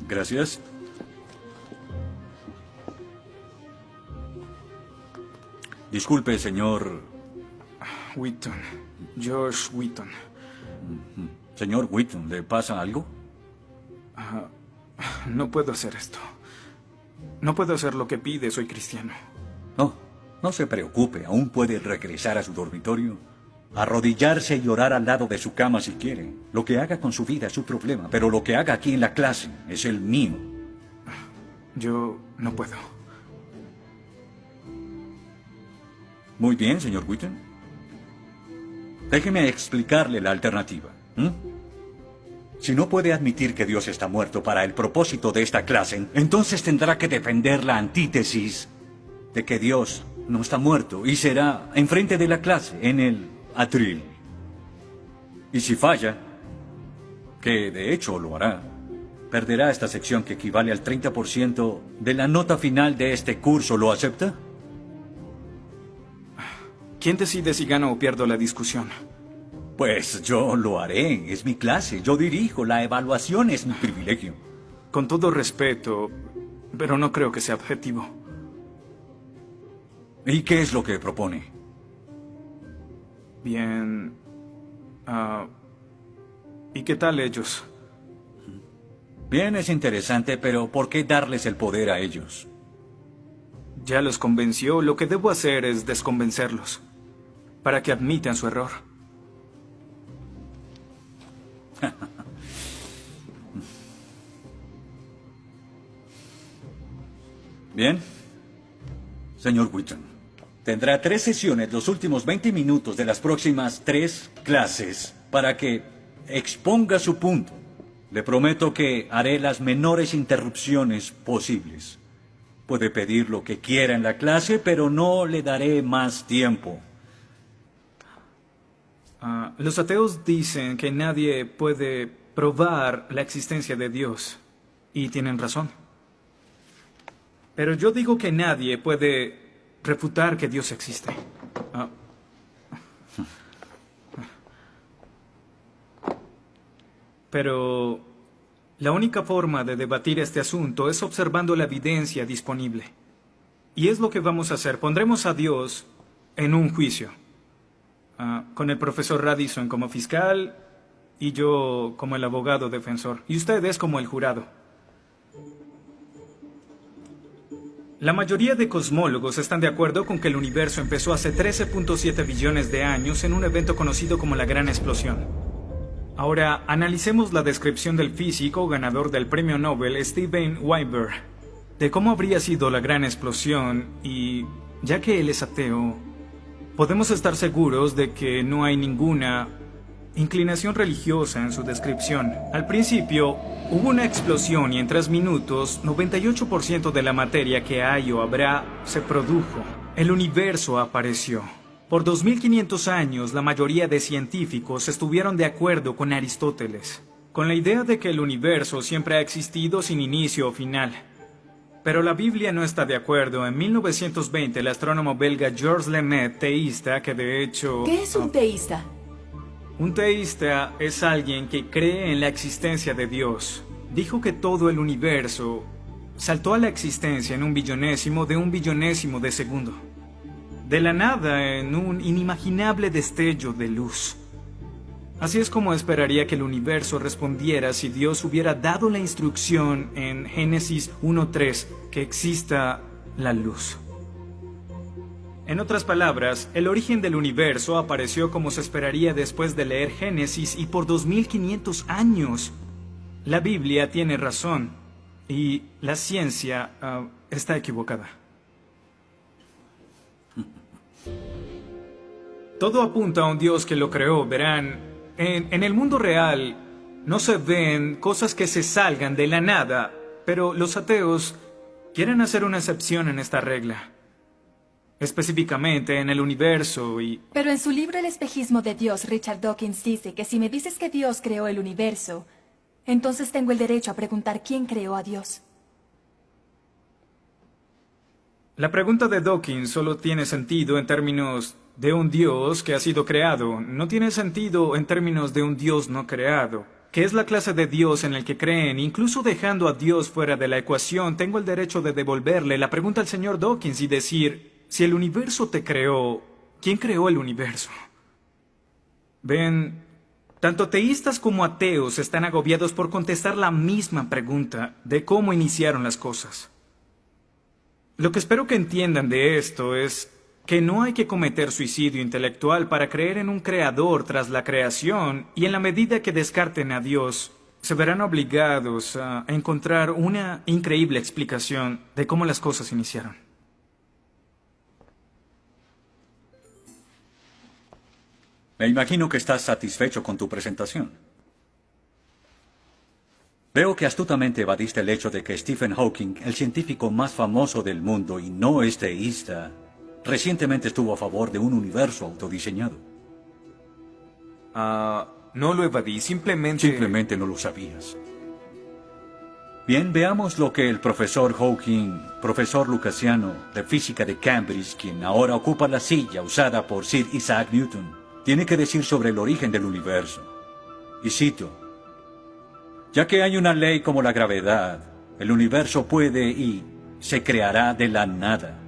Gracias. Disculpe, señor... Wheaton. Josh Wheaton. Señor Wheaton, ¿le pasa algo? No puedo hacer esto. No puedo hacer lo que pide, soy cristiano. No, no se preocupe, aún puede regresar a su dormitorio, arrodillarse y orar al lado de su cama si quiere. Lo que haga con su vida es su problema, pero lo que haga aquí en la clase es el mío. Yo no puedo. Muy bien, señor Wheaton. Déjeme explicarle la alternativa. Si no puede admitir que Dios está muerto para el propósito de esta clase, entonces tendrá que defender la antítesis de que Dios no está muerto y será enfrente de la clase, en el atril. Y si falla, que de hecho lo hará, perderá esta sección que equivale al 30% de la nota final de este curso. ¿Lo acepta? ¿Quién decide si gano o pierdo la discusión? Pues yo lo haré. Es mi clase. Yo dirijo. La evaluación es mi privilegio. Con todo respeto, pero no creo que sea objetivo. ¿Y qué es lo que propone? Bien... ¿y qué tal ellos? Bien, es interesante, pero ¿por qué darles el poder a ellos? Ya los convenció. Lo que debo hacer es desconvencerlos, para que admitan su error. Bien. Señor Wheaton, tendrá 3 sesiones los últimos 20 minutos de las próximas 3 clases para que exponga su punto. Le prometo que haré las menores interrupciones posibles. Puede pedir lo que quiera en la clase, pero no le daré más tiempo. Los ateos dicen que nadie puede probar la existencia de Dios. Y tienen razón. Pero yo digo que nadie puede refutar que Dios existe. Pero la única forma de debatir este asunto es observando la evidencia disponible. Y es lo que vamos a hacer. Pondremos a Dios en un juicio. Con el profesor Radisson como fiscal y yo como el abogado defensor. Y ustedes como el jurado. La mayoría de cosmólogos están de acuerdo con que el universo empezó hace 13.7 billones de años en un evento conocido como la Gran Explosión. Ahora, analicemos la descripción del físico ganador del premio Nobel Steven Weinberg de cómo habría sido la Gran Explosión y, ya que él es ateo, podemos estar seguros de que no hay ninguna inclinación religiosa en su descripción. Al principio, hubo una explosión y en 3 minutos, 98% de la materia que hay o habrá se produjo. El universo apareció. Por 2500 años, la mayoría de científicos estuvieron de acuerdo con Aristóteles, con la idea de que el universo siempre ha existido sin inicio o final. Pero la Biblia no está de acuerdo. En 1920, el astrónomo belga Georges Lemaitre, teísta, que de hecho... ¿Qué es un teísta? Un teísta es alguien que cree en la existencia de Dios. Dijo que todo el universo saltó a la existencia en 1/billonésimo de 1/billonésimo de segundo. De la nada, en un inimaginable destello de luz. Así es como esperaría que el universo respondiera si Dios hubiera dado la instrucción en Génesis 1:3 que exista la luz. En otras palabras, el origen del universo apareció como se esperaría después de leer Génesis y por 2500 años. La Biblia tiene razón y la ciencia está equivocada. Todo apunta a un Dios que lo creó, verán. En el mundo real no se ven cosas que se salgan de la nada, pero los ateos quieren hacer una excepción en esta regla. Específicamente en el universo y... Pero en su libro El espejismo de Dios, Richard Dawkins dice que si me dices que Dios creó el universo, entonces tengo el derecho a preguntar quién creó a Dios. La pregunta de Dawkins solo tiene sentido en términos de un Dios que ha sido creado. No tiene sentido en términos de un Dios no creado. que es la clase de Dios en el que creen, incluso dejando a Dios fuera de la ecuación, tengo el derecho de devolverle la pregunta al señor Dawkins y decir, si el universo te creó, ¿quién creó el universo? Ven, tanto teístas como ateos están agobiados por contestar la misma pregunta de cómo iniciaron las cosas. Lo que espero que entiendan de esto es que no hay que cometer suicidio intelectual para creer en un creador tras la creación, y en la medida que descarten a Dios, se verán obligados a encontrar una increíble explicación de cómo las cosas iniciaron. Me imagino que estás satisfecho con tu presentación. Veo que astutamente evadiste el hecho de que Stephen Hawking, el científico más famoso del mundo y no es teísta, recientemente estuvo a favor de un universo autodiseñado. No lo evadí, Simplemente no lo sabías. Bien, veamos lo que el profesor Hawking, profesor lucasiano de física de Cambridge, quien ahora ocupa la silla usada por Sir Isaac Newton, tiene que decir sobre el origen del universo. Y cito: ya que hay una ley como la gravedad, el universo puede y se creará de la nada.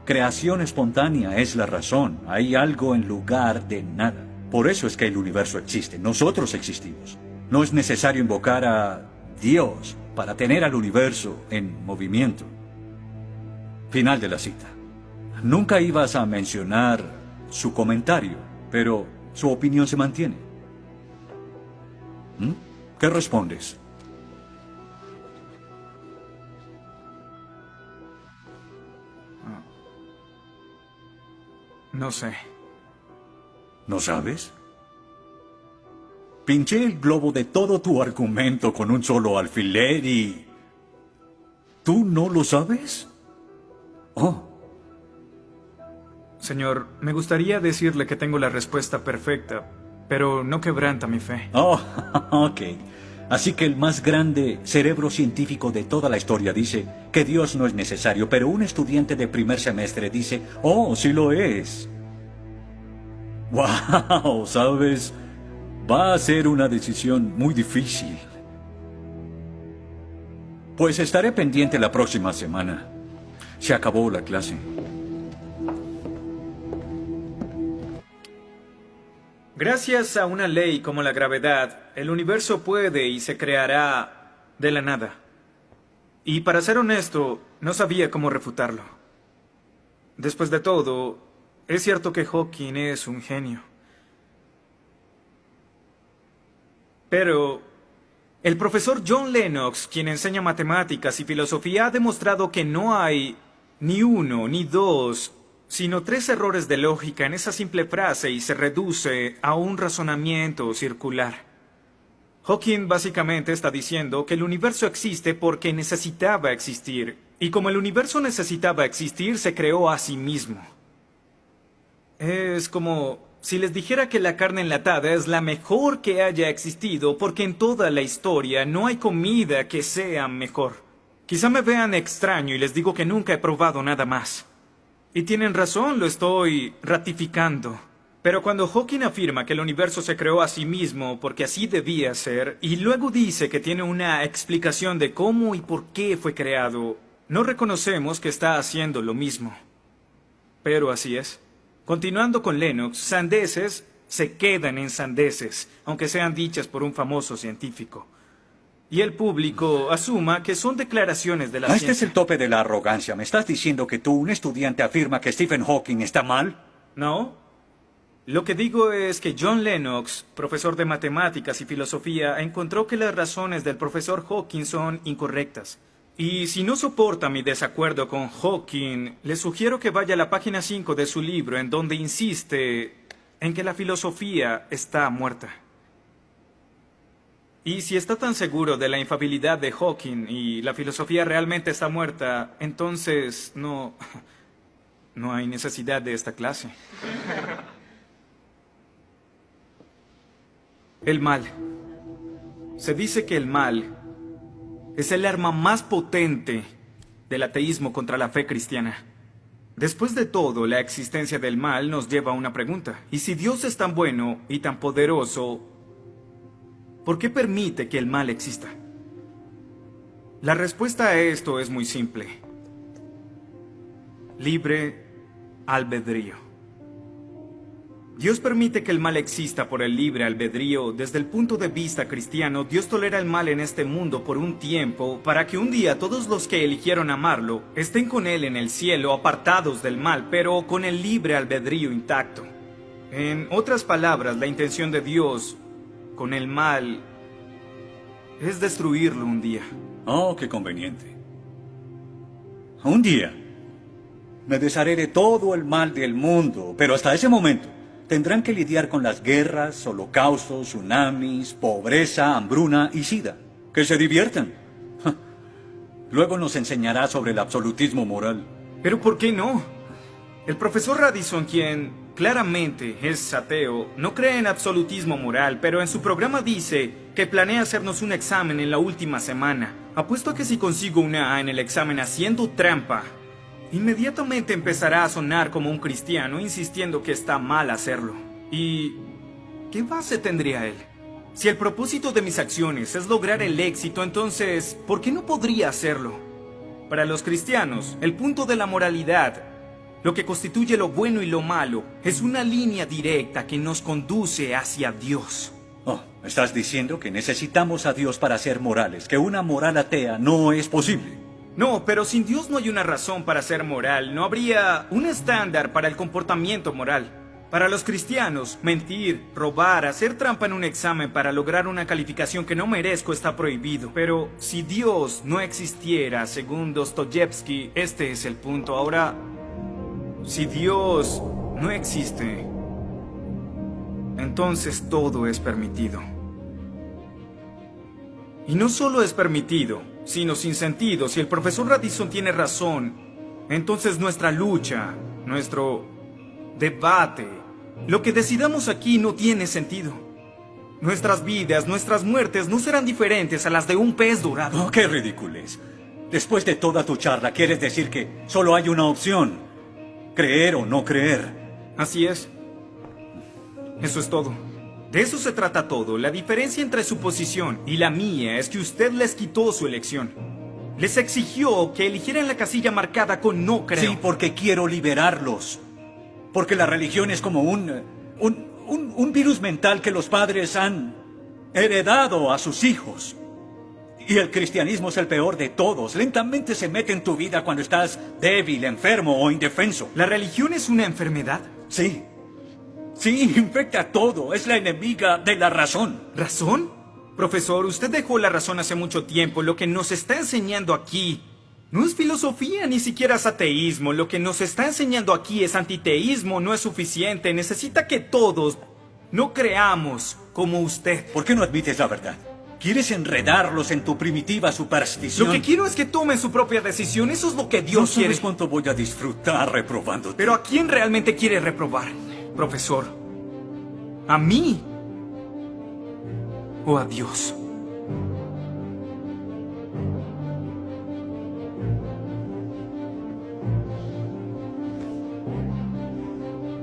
Creación espontánea es la razón. Hay algo en lugar de nada. Por eso es que el universo existe. Nosotros existimos. No es necesario invocar a Dios para tener al universo en movimiento. Final de la cita. Nunca ibas a mencionar su comentario, pero su opinión se mantiene. ¿Qué respondes? No sé. ¿No sabes? Pinché el globo de todo tu argumento con un solo alfiler y... ¿tú no lo sabes? Oh. Señor, me gustaría decirle que tengo la respuesta perfecta, pero no quebranta mi fe. Oh, ok. Así que el más grande cerebro científico de toda la historia dice que Dios no es necesario, pero un estudiante de primer semestre dice, oh, sí lo es. Wow, ¿sabes? Va a ser una decisión muy difícil. Pues estaré pendiente la próxima semana. Se acabó la clase. Gracias a una ley como la gravedad, el universo puede y se creará de la nada. Y para ser honesto, no sabía cómo refutarlo. Después de todo, es cierto que Hawking es un genio. Pero el profesor John Lennox, quien enseña matemáticas y filosofía, ha demostrado que no hay ni uno ni dos, sino 3 errores de lógica en esa simple frase y se reduce a un razonamiento circular. Hawking básicamente está diciendo que el universo existe porque necesitaba existir, y como el universo necesitaba existir, se creó a sí mismo. Es como si les dijera que la carne enlatada es la mejor que haya existido porque en toda la historia no hay comida que sea mejor. Quizá me vean extraño y les digo que nunca he probado nada más. Y tienen razón, lo estoy ratificando. Pero cuando Hawking afirma que el universo se creó a sí mismo porque así debía ser, y luego dice que tiene una explicación de cómo y por qué fue creado, no reconocemos que está haciendo lo mismo. Pero así es. Continuando con Lennox, sandeces se quedan en sandeces, aunque sean dichas por un famoso científico. Y el público asuma que son declaraciones de la ciencia. Este es el tope de la arrogancia. ¿Me estás diciendo que tú, un estudiante, afirma que Stephen Hawking está mal? No. Lo que digo es que John Lennox, profesor de matemáticas y filosofía, encontró que las razones del profesor Hawking son incorrectas. Y si no soporta mi desacuerdo con Hawking, le sugiero que vaya a la página 5 de su libro, en donde insiste en que la filosofía está muerta. Y si está tan seguro de la infalibilidad de Hawking y la filosofía realmente está muerta, entonces no hay necesidad de esta clase. El mal. Se dice que el mal es el arma más potente del ateísmo contra la fe cristiana. Después de todo, la existencia del mal nos lleva a una pregunta. ¿Y si Dios es tan bueno y tan poderoso, ¿por qué permite que el mal exista? La respuesta a esto es muy simple. Libre albedrío. Dios permite que el mal exista por el libre albedrío. Desde el punto de vista cristiano, Dios tolera el mal en este mundo por un tiempo, para que un día todos los que eligieron amarlo estén con Él en el cielo, apartados del mal, pero con el libre albedrío intacto. En otras palabras, la intención de Dios con el mal es destruirlo un día. Oh, qué conveniente. Un día me desharé de todo el mal del mundo, pero hasta ese momento tendrán que lidiar con las guerras, holocaustos, tsunamis, pobreza, hambruna y sida. Que se diviertan. Luego nos enseñará sobre el absolutismo moral. ¿Pero por qué no? El profesor Radisson, quien claramente es ateo, no cree en absolutismo moral, pero en su programa dice que planea hacernos un examen en la última semana. Apuesto a que si consigo una A en el examen haciendo trampa, inmediatamente empezará a sonar como un cristiano, insistiendo que está mal hacerlo. ¿Y qué base tendría él? Si el propósito de mis acciones es lograr el éxito, entonces, ¿por qué no podría hacerlo? Para los cristianos, el punto de la moralidad, lo que constituye lo bueno y lo malo, es una línea directa que nos conduce hacia Dios. Oh, estás diciendo que necesitamos a Dios para ser morales, que una moral atea no es posible. No, pero sin Dios no hay una razón para ser moral, no habría un estándar para el comportamiento moral. Para los cristianos, mentir, robar, hacer trampa en un examen para lograr una calificación que no merezco está prohibido. Pero si Dios no existiera, según Dostoyevsky, este es el punto. Ahora, si Dios no existe, entonces todo es permitido. Y no solo es permitido, sino sin sentido. Si el profesor Radisson tiene razón, entonces nuestra lucha, nuestro debate, lo que decidamos aquí no tiene sentido. Nuestras vidas, nuestras muertes no serán diferentes a las de un pez dorado. Oh, qué ridiculez. Después de toda tu charla, ¿quieres decir que solo hay una opción? Creer o no creer. Así es. Eso es todo. De eso se trata todo. La diferencia entre su posición y la mía es que usted les quitó su elección. Les exigió que eligieran la casilla marcada con no creo. Sí, porque quiero liberarlos. Porque la religión es como un virus mental que los padres han heredado a sus hijos. Y el cristianismo es el peor de todos. Lentamente se mete en tu vida cuando estás débil, enfermo o indefenso. ¿La religión es una enfermedad? Sí. Sí, infecta todo. Es la enemiga de la razón. ¿Razón? Profesor, usted dejó la razón hace mucho tiempo. Lo que nos está enseñando aquí no es filosofía, ni siquiera es ateísmo. Lo que nos está enseñando aquí es antiteísmo. No es suficiente. Necesita que todos no creamos como usted. ¿Por qué no admites la verdad? ¿Quieres enredarlos en tu primitiva superstición? Lo que quiero es que tomen su propia decisión. Eso es lo que Dios no sabes quiere. cuánto voy a disfrutar reprobándote. Pero ¿a quién realmente quiere reprobar, profesor? ¿A mí? ¿O a Dios?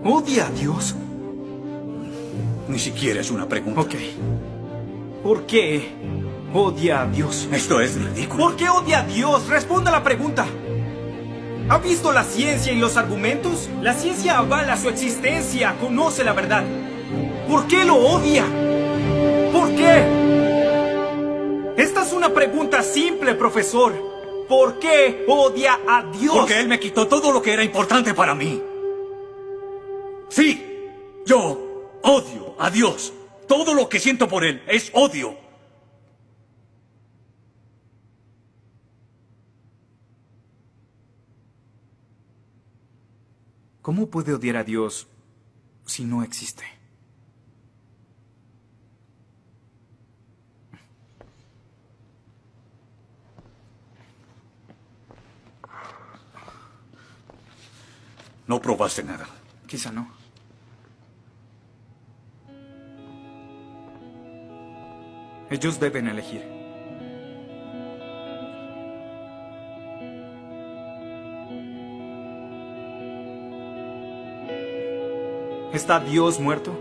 ¿Odia a Dios? Ni siquiera es una pregunta. Ok. ¿Por qué odia a Dios? Esto es ridículo. ¿Por qué odia a Dios? Responda la pregunta. ¿Ha visto la ciencia y los argumentos? La ciencia avala su existencia, conoce la verdad. ¿Por qué lo odia? ¿Por qué? Esta es una pregunta simple, profesor. ¿Por qué odia a Dios? Porque Él me quitó todo lo que era importante para mí. Sí, yo odio a Dios. Todo lo que siento por Él es odio. ¿Cómo puede odiar a Dios si no existe? No probaste nada. Quizá no. Ellos deben elegir. ¿Está Dios muerto?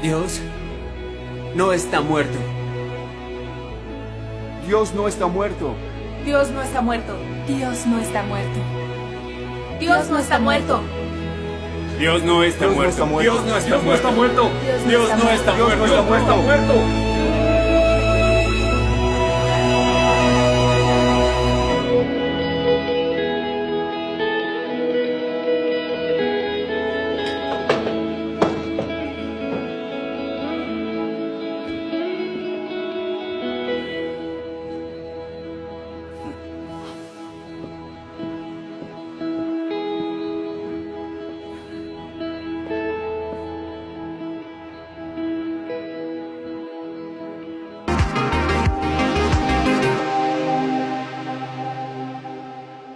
Dios no está muerto. Dios no está muerto. Dios no está muerto. Dios no está muerto. Dios no está muerto. Dios no está muerto. Dios no está muerto. Dios no está muerto. Dios no está muerto. Dios no está muerto.